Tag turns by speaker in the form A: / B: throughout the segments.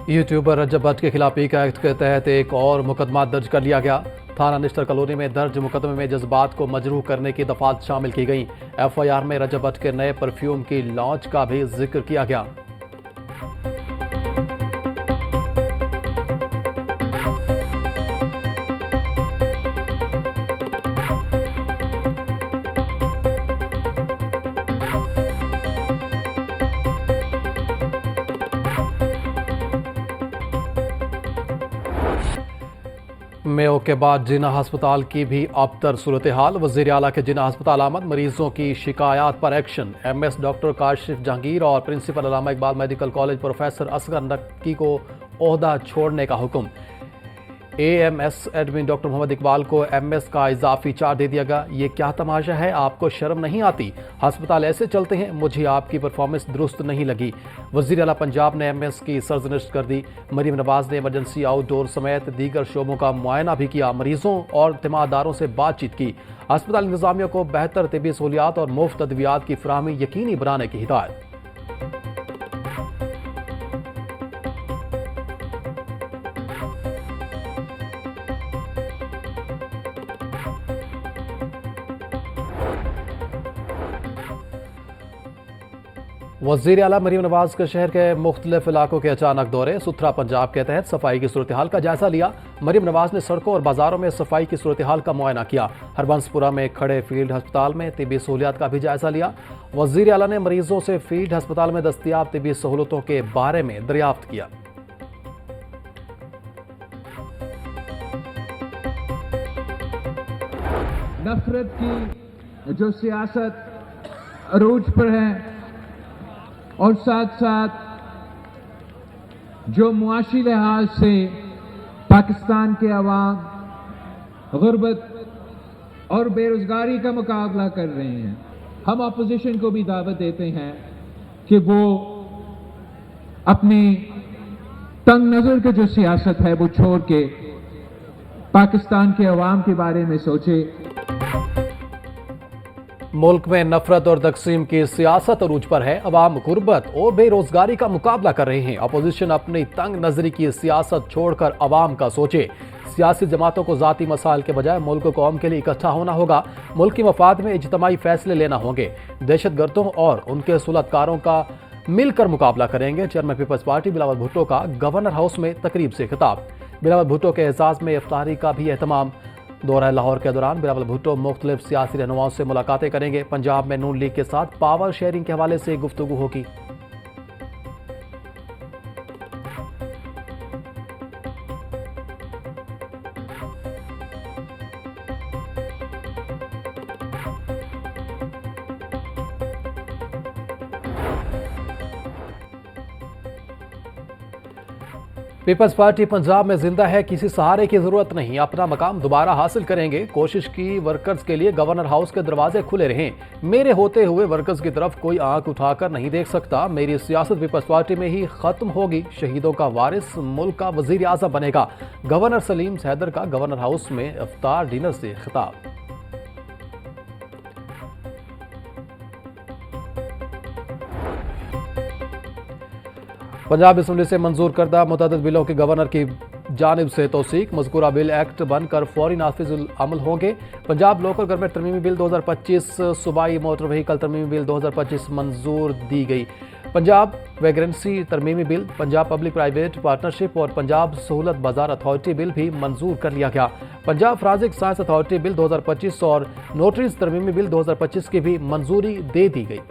A: YouTuber रजब भट्ट के खिलाफ peak act के तहत एक और मुकदमा दर्ज कर लिया गया। थाना निश्तर कॉलोनी में दर्ज मुकदमे में जज्बात को मजरूह करने की दफात शामिल की गई। एफआईआर में रजब भट्ट के नए परफ्यूम की लॉन्च का भी जिक्र किया गया। मेयो के बाद जिन्ना अस्पताल की भी अबतर सूरत हाल। वजीर आला के जिन्ना अस्पताल आमद, मरीजों की शिकायत पर action. MS doctor Kashif Jahangir और principal Allama Iqbal medical college professor Asghar Naqi को ओहदा छोड़ने का हुक्म। AMS admin doctor Mohammad Iqbal को एमएस का इजाफी चार्ज दे दिया गया। ये क्या तमाशा है, आपको शर्म नहीं आती? अस्पताल ऐसे चलते हैं, मुझे आपकी परफॉर्मेंस दुरुस्त नहीं लगी। वजीर आला पंजाब ने एमएस की सरजनिश कर दी। मरीम नवाज ने इमरजेंसी आउटडोर समेत दीगर शोबों का मुआयना भी किया। मरीजों और तिमादारों से बातचीत की। अस्पताल इंतजामिया को बेहतर तिबी सहूलियात और मुफ्त अद्वियात की फराहमी यकीनी बनाने की हिदायत। वज़ीर आला मरीम नवाज के शहर के मुख्तलिफ इलाकों के अचानक दौरे। सुथरा पंजाब के तहत सफाई की सूरत हाल का जायजा लिया। मरीम नवाज ने सड़कों और बाजारों में सफाई की सूरत हाल का मुआयना किया। हरबंसपुरा में खड़े फील्ड अस्पताल में तिबी सहूलियात का भी जायजा लिया। वज़ीर आला ने मरीजों से फील्ड अस्पताल में दस्तियाब तिबी सहूलतों के बारे में दरियाफ्त किया।
B: नफरत की जो सियासत अरूज पर है और साथ साथ जो मुआशी लिहाज से पाकिस्तान के अवाम गुर्बत और बेरोजगारी का मुकाबला कर रहे हैं, हम अपोजिशन को भी दावत देते हैं कि वो अपनी तंग नजर की जो सियासत है वो छोड़ के पाकिस्तान के अवाम के बारे में सोचे।
A: मुल्क में नफरत और तकसीम की सियासत अरूज पर है। अवाम गुर्बत और बेरोजगारी का मुकाबला कर रहे हैं। अपोजिशन अपनी तंग नजरी की सियासत छोड़कर अवाम का सोचे। सियासी जमातों को जाती मसाइल के बजाय मुल्क कौम के लिए इकट्ठा होना होगा। मुल्क की मफाद में इज्तिमाई फैसले लेना होंगे। दहशतगर्दों और उनके सुलहकारों का मिलकर मुकाबला करेंगे। Chairman Peoples Party Bilawal Bhutto का गवर्नर हाउस में तकरीब से खिताब। बिलावल भुट्टो के एजाज में इफ्तारी का भी एहतमाम। दौरा लाहौर के दौरान बिलावल भुट्टो मुख्तलिफ सियासी रहनुमाओं से मुलाकातें करेंगे। पंजाब में नून लीग के साथ पावर शेयरिंग के हवाले से गुफ्तगू होगी। पीपल्स पार्टी पंजाब में जिंदा है, किसी सहारे की जरूरत नहीं, अपना मकाम दोबारा हासिल करेंगे। कोशिश की वर्कर्स के लिए गवर्नर हाउस के दरवाजे खुले रहें। मेरे होते हुए वर्कर्स की तरफ कोई आंख उठाकर नहीं देख सकता। मेरी सियासत पीपल्स पार्टी में ही खत्म होगी। शहीदों का वारिस मुल्क का वजीर आजम बनेगा। गवर्नर सलीम हैदर का गवर्नर हाउस में इफ्तार डिनर से खिताब। पंजाब असम्बली से मंजूर करदा मुतअद्दिद बिलों की गवर्नर की जानिब से तौसीक। मज़कूरा बिल एक्ट बनकर फौरी नाफिजुल अमल होंगे। पंजाब लोकल गवर्नमेंट तरमीमी बिल 2025, सूबाई मोटर व्हीकल तरमीमी बिल 2025 मंजूर दी गई। पंजाब वैग्रेंसी तरमीमी bill, Punjab public private partnership और पंजाब सहूलत बाजार अथॉरिटी बिल भी मंजूर कर लिया गया। Punjab forensic science authority bill 2025 और नोटरीज तरमीमी बिल 2025 की भी मंजूरी दे दी गई।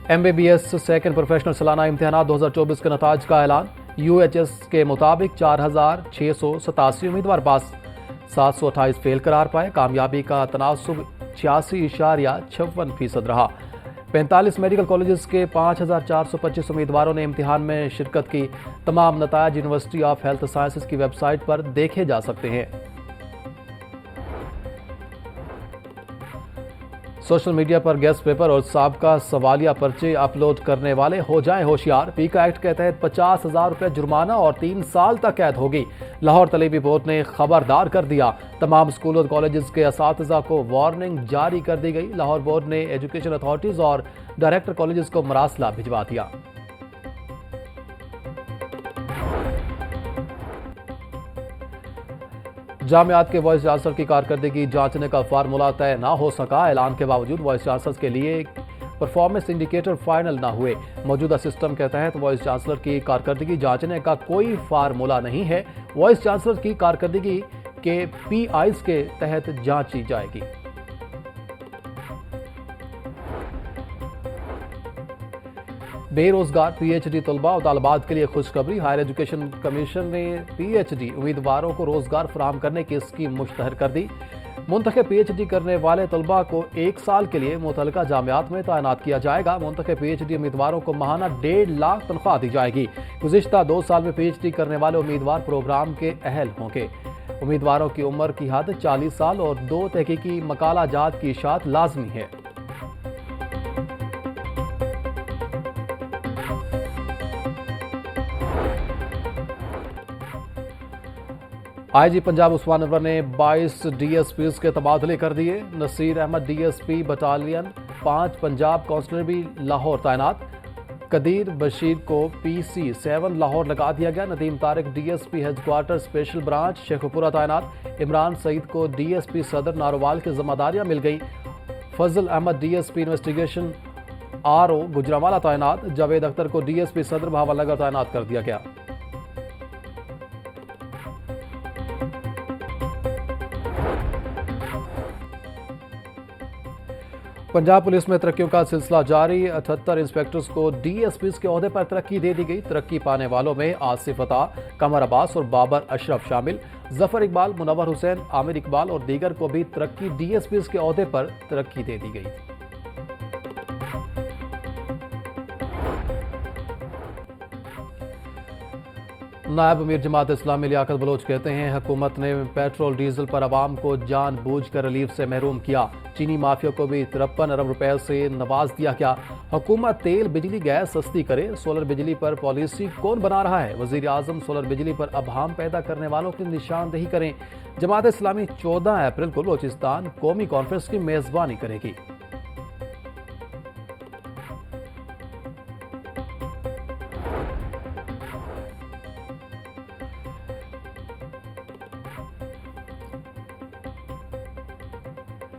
A: MBBS सेकंड प्रोफेशनल सालाना इम्तिहानात 2024 के नताज का ऐलान। UHS के मुताबिक 4,687 उम्मीदवार पास, 728 फेल करार पाए। कामयाबी का तनासुब 86.56% रहा। 45 मेडिकल कॉलेजेस के 5,425 उम्मीदवारों ने इम्तिहान में शिरकत की। तमाम नताज यूनिवर्सिटी ऑफ हेल्थ साइंसेज की वेबसाइट पर देखे जा सकते हैं। सोशल मीडिया पर गेस्ट पेपर और साबका सवालिया पर्चे अपलोड करने वाले हो जाएं होशियार। पीका एक्ट के तहत 50,000 रुपये जुर्माना और 3 साल तक कैद होगी। लाहौर तलीबी बोर्ड ने खबरदार कर दिया। तमाम स्कूल और कॉलेजेस के असातिज़ा को वार्निंग जारी कर दी गई। लाहौर बोर्ड ने एजुकेशन अथॉरिटीज और डायरेक्टर कॉलेजेस को मरासला भिजवा दिया। जामियात के वाइस चांसलर की कारकर्दगी जांचने का फार्मूला तय ना हो सका। ऐलान के बावजूद वाइस चांसलर के लिए परफॉर्मेंस इंडिकेटर फाइनल ना हुए। मौजूदा सिस्टम के तहत वाइस चांसलर की कारकर्दगी जांचने का कोई फार्मूला नहीं है। वाइस चांसलर की कारकर्दगी के PIs के तहत जांची जाएगी। बेरोजगार PhD तलबा और तालिबात के लिए खुशखबरी। हायर एजुकेशन कमीशन ने PhD उम्मीदवारों को रोजगार फराहम करने की स्कीम मुश्तहर कर दी। मुंतखब PhD करने वाले तलबा को 1 साल के लिए मुतलका जामियात में तैनात किया जाएगा। मुंतखब PhD उम्मीदवारों को माहाना 1.5 लाख तनख्वाह दी जाएगी। गुज़िश्ता 2 साल में PhD करने वाले उम्मीदवार प्रोग्राम के अहल होंगे। उम्मीदवारों की उम्र की हद 40 साल और 2 तहकीकी मकाला जात की इशात लाजमी है। IG पंजाब उस्मान अनवर ने 22 DSPs के तबादले कर दिए। Naseer Ahmed DSP battalion 5 Punjab counsellor भी लाहौर तैनात। कदीर बशीर को PC 7 लाहौर लगा दिया गया। Nadeem Tariq DSP headquarter special branch Sheikhupura तैनात। इमरान सईद को DSP सदर नारोवाल की जिम्मेदारियां मिल गई। Fazal Ahmad DSP investigation RO Gujranwala तैनात। जावेद अख्तर को DSP सदर भावलनगर तैनात कर दिया गया। पंजाब पुलिस में तरक्कियों का सिलसिला जारी। 78 इंस्पेक्टर्स को DSPs के ओहदे पर तरक्की दे दी गई। तरक्की पाने वालों में आसिफ अता, कमर अब्बास और बाबर अशरफ शामिल। जफर इकबाल, मुनव्वर हुसैन, आमिर इकबाल और दीगर को भी तरक्की DSPs के ओहदे पर तरक्की दे दी गई। नायब अमीर जमात इस्लामी लियाकत बलोच कहते हैं, हुकूमत ने पेट्रोल डीजल पर आवाम को जानबूझकर रिलीफ से महरूम किया। चीनी माफिया को भी 53 अरब रुपए से नवाज दिया गया। हुकूमत तेल, बिजली, गैस सस्ती करे। सोलर बिजली पर पॉलिसी कौन बना रहा है? वजीर आजम सोलर बिजली पर अभाम पैदा करने वालों की निशानदेही करें। जमात इस्लामी 14 अप्रैल को बलोचिस्तान कौमी कॉन्फ्रेंस की मेजबानी करेगी।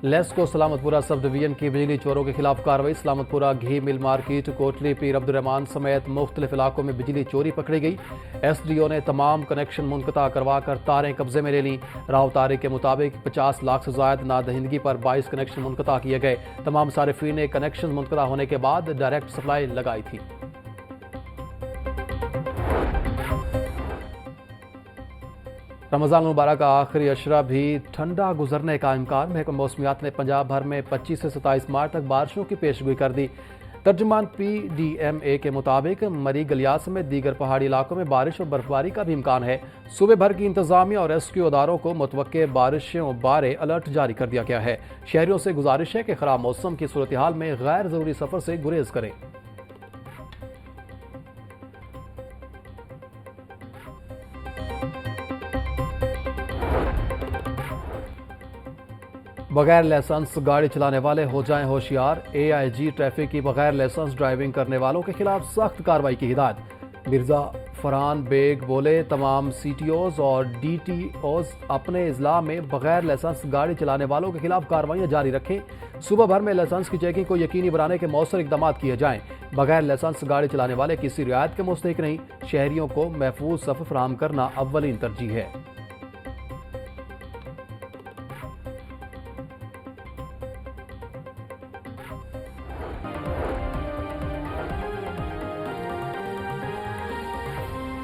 A: लेस्को सलामतपुरा सब डिवीजन की बिजली चोरों के खिलाफ कार्रवाई। सलामतपुरा घी मिल मार्केट, कोटली, पीर अब्दुर्रहमान समेत मुख्तलिफ इलाकों में बिजली चोरी पकड़ी गई। SDO ने तमाम कनेक्शन मुनक़ता करवाकर तारें कब्जे में ले लीं। राव तारे के मुताबिक 50 लाख से ज्यादा नादहिंदगी पर 22 कनेक्शन मुनक़ता किए गए। तमाम सारिफीन ने कनेक्शन मुनक़ता होने के बाद डायरेक्ट सप्लाई लगाई थी। रमज़ान मुबारक का आखिरी अशरा भी ठंडा गुजरने का इम्कान। महकमा मौसमियात ने पंजाब भर में 25 से 27 मार्च तक बारिशों की पेशगोई कर दी। तर्जुमान PDMA के मुताबिक मरी गलिया समेत दीगर पहाड़ी इलाकों में बारिश और बर्फबारी का भी इम्कान है। सूबे भर की इंतजामिया और रेस्क्यू अदारों को मुतवक्के बारिशों बारे अलर्ट जारी कर दिया गया है। शहरियों से गुजारिश है कि खराब मौसम की सूरत हाल में गैर जरूरी सफर से गुरेज करें। बगैर लाइसेंस गाड़ी चलाने वाले हो जाएं होशियार। AIG ट्रैफिक की बगैर लाइसेंस ड्राइविंग करने वालों के खिलाफ सख्त कार्रवाई की हिदायत। मिर्जा फरहान बेग बोले, तमाम CTOs और DTOs अपने इजला में बगैर लाइसेंस गाड़ी चलाने वालों के खिलाफ कार्रवाइयां जारी रखें। सुबह भर में लाइसेंस की चेकिंग को यकीनी बनाने के मौसर इकदाम किए जाएं। बगैर लाइसेंस गाड़ी चलाने वाले किसी रियायत के मुस्तहिक नहीं। शहरियों को महफूज सफर फराहम करना अव्वलीन तरजीह है।